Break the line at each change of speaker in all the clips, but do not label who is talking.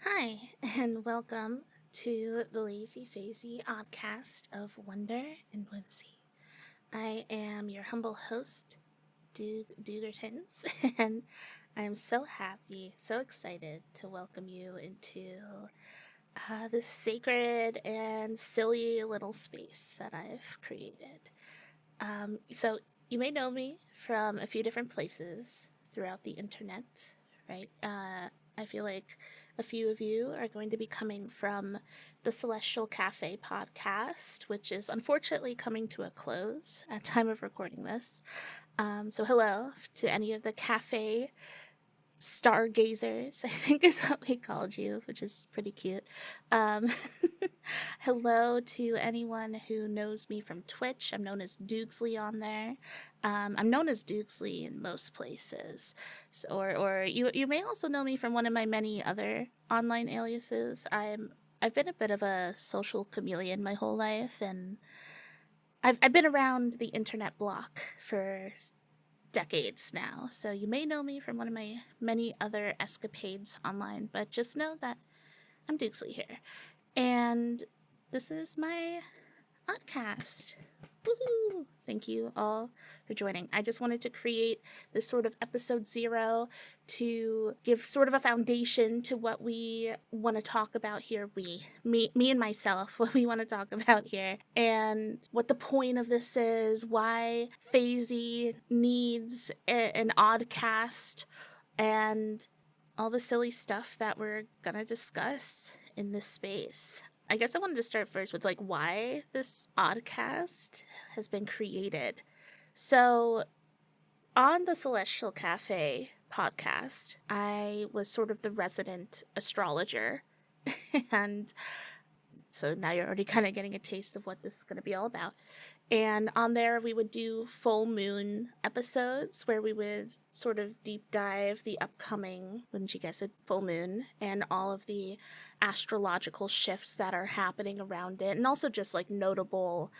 Hi, and welcome to the Lazy Faezi Oddcast of Wonder and Whimsy. I am your humble host, Doogertons, and I am so happy, so excited to welcome you into this sacred and silly little space that I've created. So, you may know me from a few different places throughout the internet, right? I feel like a few of you are going to be coming from the Celestial Cafe podcast, which is unfortunately coming to a close at time of recording this. So hello to any of the cafe stargazers, I think is what we called you, which is pretty cute. Um, hello to anyone who knows me from Twitch. I'm known as Doogsley on there. I'm known as Doogsley in most places. So, or you may also know me from one of my many other online aliases. I've been a bit of a social chameleon my whole life, and I've been around the internet block for decades now, so you may know me from one of my many other escapades online, but just know that I'm Doogsley here. And this is my Oddcast. Woohoo! Thank you all for joining. I just wanted to create this sort of episode 0 to give sort of a foundation to what we want to talk about here. Me and myself, what we want to talk about here, and what the point of this is, why faezi needs an Oddcast, and all the silly stuff that we're gonna discuss in this space. I guess I wanted to start first with why this Oddcast has been created. So on the Celestial Cafe podcast, I was sort of the resident astrologer. And so now you're already kind of getting a taste of what this is going to be all about. And on there, we would do full moon episodes where we would sort of deep dive the upcoming, wouldn't you guess it, full moon, and all of the astrological shifts that are happening around it, and also just notable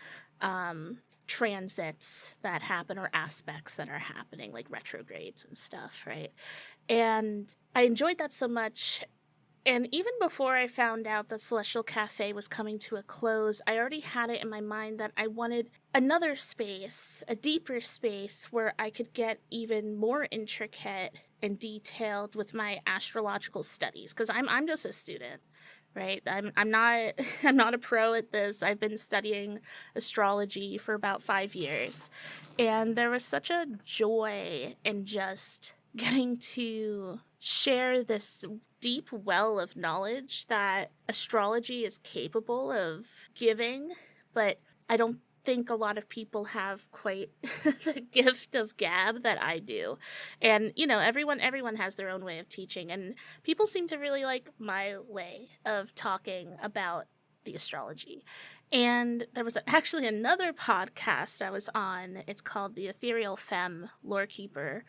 transits that happen or aspects that are happening, like retrogrades and stuff, right? And I enjoyed that so much. And even before I found out that Celestial Cafe was coming to a close, I already had it in my mind that I wanted another space, a deeper space, where I could get even more intricate and detailed with my astrological studies. Because I'm just a student, right? I'm not I'm not a pro at this. I've been studying astrology for about 5 years, and there was such a joy in just getting to share this deep well of knowledge that astrology is capable of giving, but I don't think a lot of people have quite the gift of gab that I do. And everyone has their own way of teaching, and people seem to really like my way of talking about the astrology. And there was actually another podcast I was on. It's called the Ethereal Femme Lorekeeper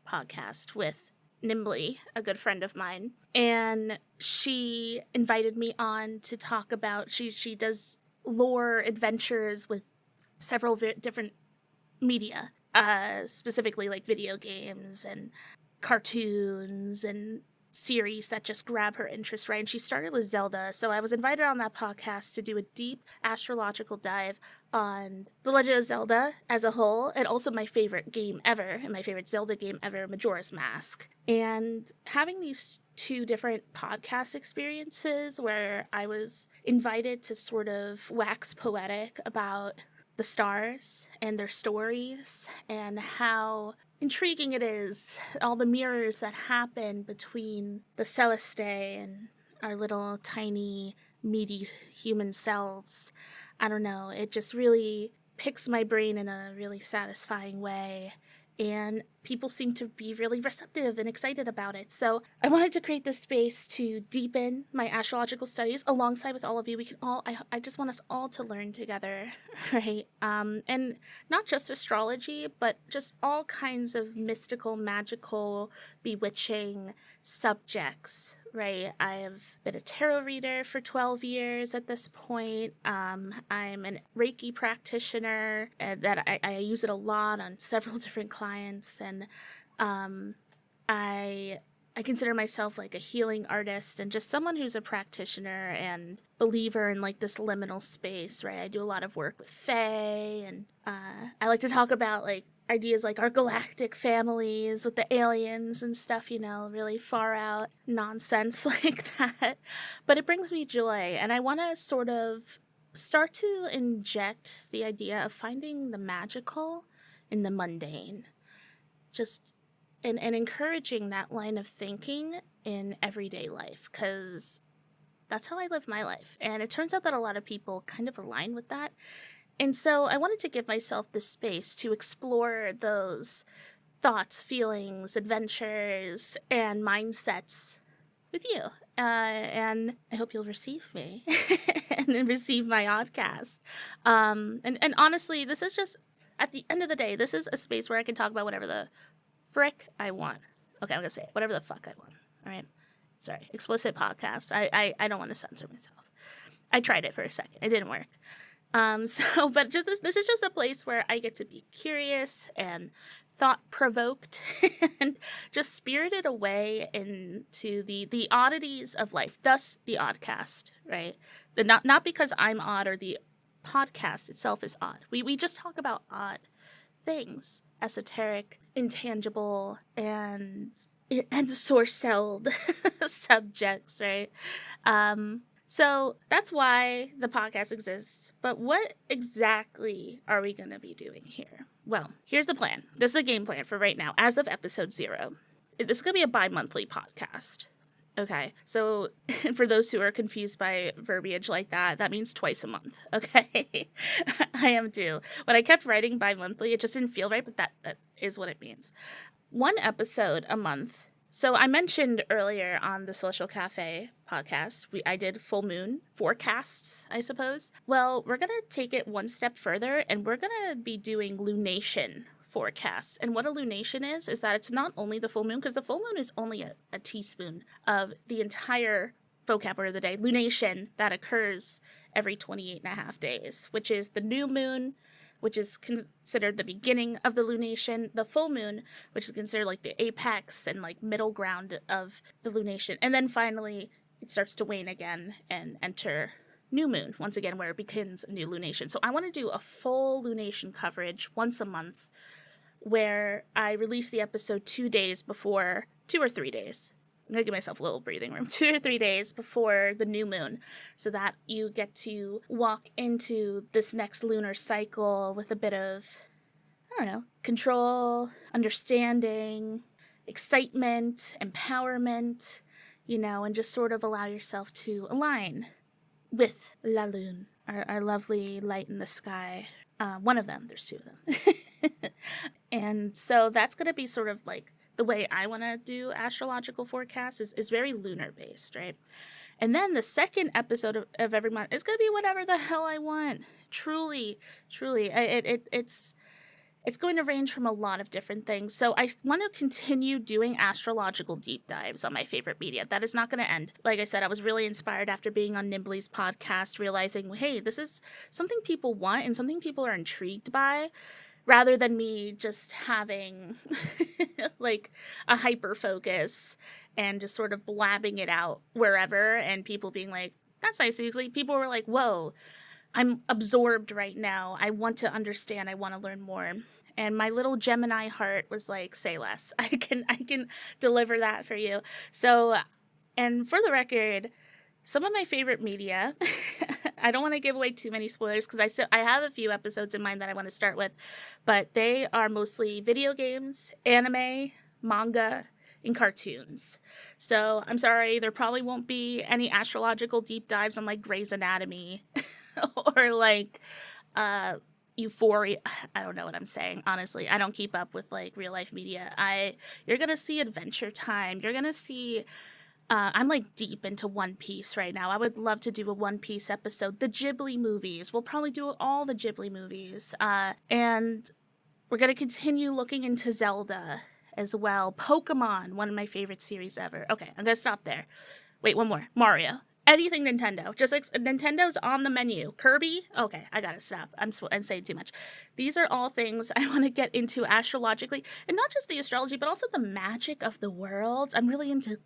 podcast with Nimbly, a good friend of mine, and she invited me on to talk about she does lore adventures with several different media, specifically like video games and cartoons and series that just grab her interest, right? And she started with Zelda, so I was invited on that podcast to do a deep astrological dive on The Legend of Zelda as a whole, and also my favorite game ever, and my favorite Zelda game ever, Majora's Mask. And having these two different podcast experiences where I was invited to sort of wax poetic about the stars and their stories and how intriguing it is, all the mirrors that happen between the Celeste and our little tiny meaty human selves. I don't know, it just really picks my brain in a really satisfying way, and people seem to be really receptive and excited about it. So I wanted to create this space to deepen my astrological studies alongside with all of you. We can all, I just want us all to learn together, right? And not just astrology, but just all kinds of mystical, magical, bewitching subjects, right? I have been a tarot reader for 12 years at this point. I'm an Reiki practitioner, that I use it a lot on several different clients, and I I consider myself like a healing artist and just someone who's a practitioner and believer in like this liminal space, right? I do a lot of work with fae, and I like to talk about like ideas like our galactic families with the aliens and stuff, really far out nonsense like that. But it brings me joy, and I want to sort of start to inject the idea of finding the magical in the mundane. Just and encouraging that line of thinking in everyday life, because that's how I live my life. And it turns out that a lot of people kind of align with that. And so I wanted to give myself the space to explore those thoughts, feelings, adventures, and mindsets with you. And I hope you'll receive me and then receive my Oddcast. And honestly, this is just, at the end of the day, this is a space where I can talk about whatever the frick I want. Okay, I'm going to say it. Whatever the fuck I want. All right? Sorry. Explicit podcast. I don't want to censor myself. I tried it for a second. It didn't work. But just this is just a place where I get to be curious and thought-provoked and just spirited away into the oddities of life. Thus, the Oddcast, right? Not because I'm odd or the podcast itself is odd. We just talk about odd things, esoteric, intangible, and source-celled subjects, right? So that's why the podcast exists. But what exactly are we going to be doing here? Well, here's the plan. This is the game plan for right now, as of episode 0. This is going to be a bi-monthly podcast. Okay, so for those who are confused by verbiage like that, that means twice a month, okay? I am due. When I kept writing bi-monthly, it just didn't feel right, but that is what it means. One episode a month. So I mentioned earlier on the Celestial Cafe podcast, I did full moon forecasts, I suppose. Well, we're going to take it one step further, and we're going to be doing lunation forecasts. And what a lunation is that it's not only the full moon, because the full moon is only a teaspoon of the entire vocabulary of the day. Lunation, that occurs every 28 and a half days, which is the new moon, which is considered the beginning of the lunation, the full moon, which is considered like the apex and like middle ground of the lunation. And then finally, it starts to wane again and enter new moon, once again, where it begins a new lunation. So I want to do a full lunation coverage once a month, where I release the episode 2 days before, 2 or 3 days. I'm going to give myself a little breathing room, 2 or 3 days before the new moon, so that you get to walk into this next lunar cycle with a bit of, control, understanding, excitement, empowerment, and just sort of allow yourself to align with La Lune, our lovely light in the sky. One of them, there's 2 of them. And so that's going to be sort of like the way I want to do astrological forecasts is very lunar based, right? And then the second episode of every month is going to be whatever the hell I want. Truly. It's going to range from a lot of different things. So I want to continue doing astrological deep dives on my favorite media. That is not going to end. Like I said, I was really inspired after being on Nimbly's podcast, realizing, hey, this is something people want and something people are intrigued by, rather than me just having like a hyper focus and just sort of blabbing it out wherever and people being like, that's nice. Usually people were like, whoa, I'm absorbed right now. I want to understand. I want to learn more. And my little Gemini heart was like, say less. I can deliver that for you. So, and for the record, some of my favorite media, I don't want to give away too many spoilers because I have a few episodes in mind that I want to start with, but they are mostly video games, anime, manga, and cartoons. So I'm sorry, there probably won't be any astrological deep dives on like Grey's Anatomy or like Euphoria. I don't know what I'm saying. Honestly, I don't keep up with like real life media. You're going to see Adventure Time. You're going to see I'm like deep into One Piece right now. I would love to do a One Piece episode. The Ghibli movies. We'll probably do all the Ghibli movies. And we're going to continue looking into Zelda as well. Pokemon, one of my favorite series ever. Okay, I'm going to stop there. Wait, one more. Mario. anything Nintendo. Just like Nintendo's on the menu. Kirby? Okay, I gotta stop. I'm saying too much. These are all things I want to get into astrologically. And not just the astrology, but also the magic of the world. I'm really into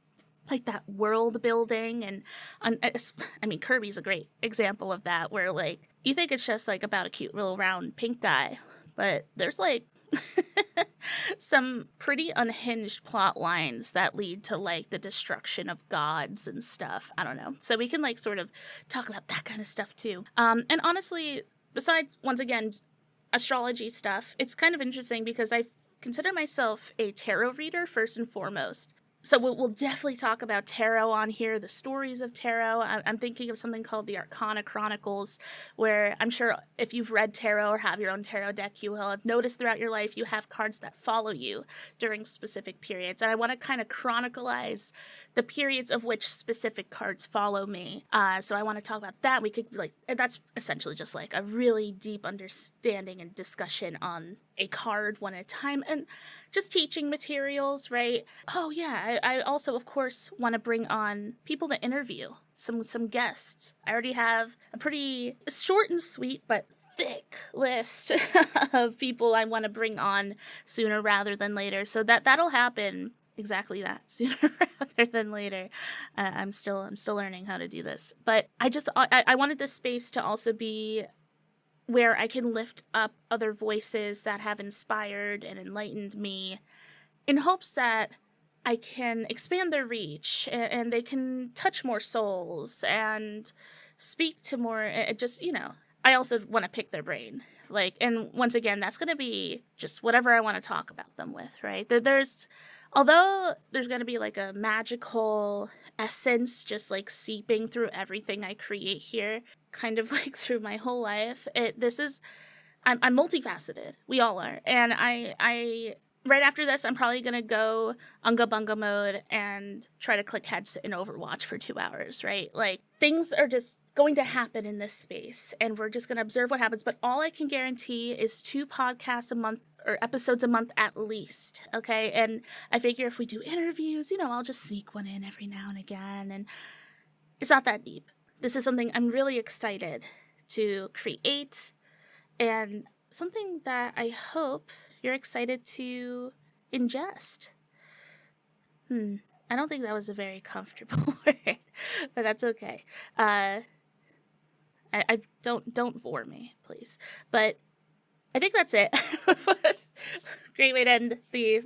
like that world building. And I mean, Kirby's a great example of that, where like you think it's just like about a cute little round pink guy, but there's like some pretty unhinged plot lines that lead to like the destruction of gods and stuff. I don't know. So we can like sort of talk about that kind of stuff too. And honestly, besides, once again, astrology stuff, it's kind of interesting because I consider myself a tarot reader first and foremost. So we'll definitely talk about tarot on here, the stories of tarot. I'm thinking of something called the Arcana Chronicles, where I'm sure if you've read tarot or have your own tarot deck, you will have noticed throughout your life you have cards that follow you during specific periods. And I want to kind of chronicleize the periods of which specific cards follow me. So I want to talk about that. We could that's essentially just like a really deep understanding and discussion on a card one at a time, and just teaching materials, right? Oh yeah, I also of course want to bring on people to interview, some guests. I already have a pretty short and sweet but thick list of people I want to bring on sooner rather than later. So that'll happen. Exactly that, sooner rather than later. I'm still learning how to do this, but I wanted this space to also be where I can lift up other voices that have inspired and enlightened me, in hopes that I can expand their reach and they can touch more souls and speak to more, I also want to pick their brain. And once again, that's going to be just whatever I want to talk about them with, right? Although there's going to be like a magical essence just like seeping through everything I create here, kind of like through my whole life. I'm multifaceted. We all are. And I right after this, I'm probably going to go Unga Bunga mode and try to click heads in Overwatch for 2 hours, right? Like, things are just going to happen in this space, and we're just going to observe what happens. But all I can guarantee is 2 podcasts a month, or episodes a month at least, okay? And I figure if we do interviews, I'll just sneak one in every now and again, and it's not that deep. This is something I'm really excited to create, and something that I hope you're excited to ingest. I don't think that was a very comfortable word, but that's okay. I don't bore me, please. But I think that's it. Great way to end the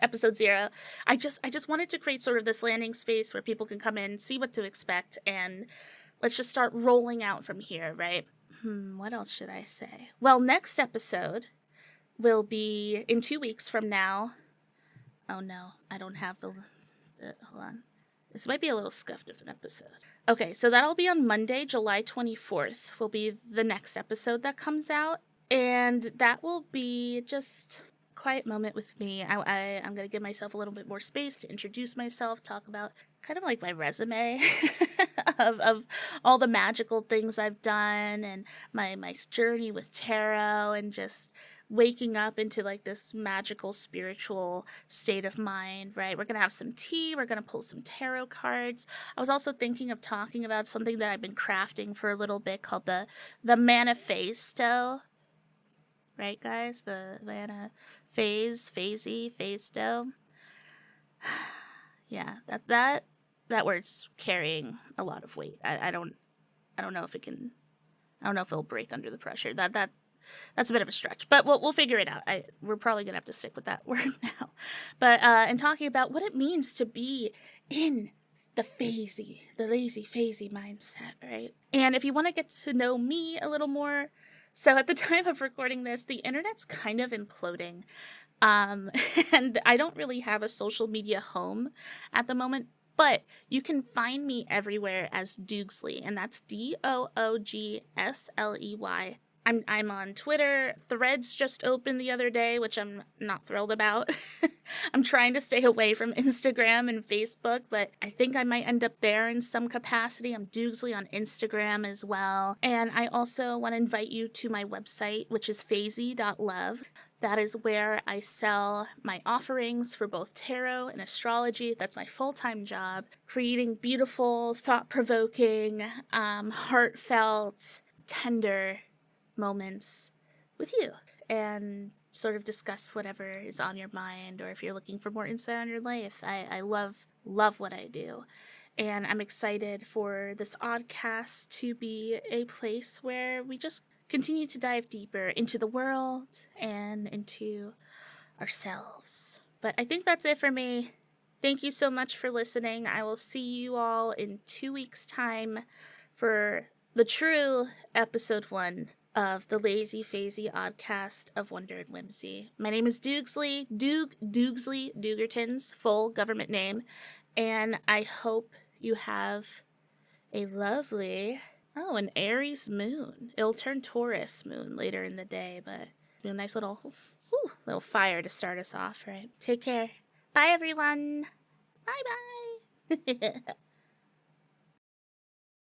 episode 0. I just wanted to create sort of this landing space where people can come in, see what to expect, and let's just start rolling out from here, right? What else should I say? Well, next episode will be in 2 weeks from now. Oh no, I don't have the hold on. This might be a little scuffed of an episode. Okay, so that'll be on Monday, July 24th, will be the next episode that comes out. And that will be just a quiet moment with me. I'm going to give myself a little bit more space to introduce myself, talk about kind of like my resume of all the magical things I've done and my journey with tarot, and just waking up into like this magical spiritual state of mind, right? We're going to have some tea. We're going to pull some tarot cards. I was also thinking of talking about something that I've been crafting for a little bit called the manifesto. Right, guys? The faezi. Yeah, that word's carrying a lot of weight. I don't know if it'll break under the pressure. That's a bit of a stretch, but we'll figure it out. We're probably gonna have to stick with that word now. But and talking about what it means to be in the lazy faezi mindset, right? And if you want to get to know me a little more, so at the time of recording this, the internet's kind of imploding. And I don't really have a social media home at the moment, but you can find me everywhere as Doogsley, and that's Doogsley. I'm on Twitter. Threads just opened the other day, which I'm not thrilled about. I'm trying to stay away from Instagram and Facebook, but I think I might end up there in some capacity. I'm Doogsley on Instagram as well. And I also want to invite you to my website, which is faezi.love. That is where I sell my offerings for both tarot and astrology. That's my full-time job, creating beautiful, thought-provoking, heartfelt, tender moments with you, and sort of discuss whatever is on your mind, or if you're looking for more insight on your life. I love what I do. And I'm excited for this Oddcast to be a place where we just continue to dive deeper into the world and into ourselves. But I think that's it for me. Thank you so much for listening. I will see you all in 2 weeks' time for the true episode 1 of the Lazy Faezi Oddcast of Wonder and Whimsy. My name is Doogsley, Doogsley, Doogertons, full government name, and I hope you have a lovely, an Aries moon. It'll turn Taurus moon later in the day, but a nice little fire to start us off, right? Take care. Bye, everyone. Bye-bye.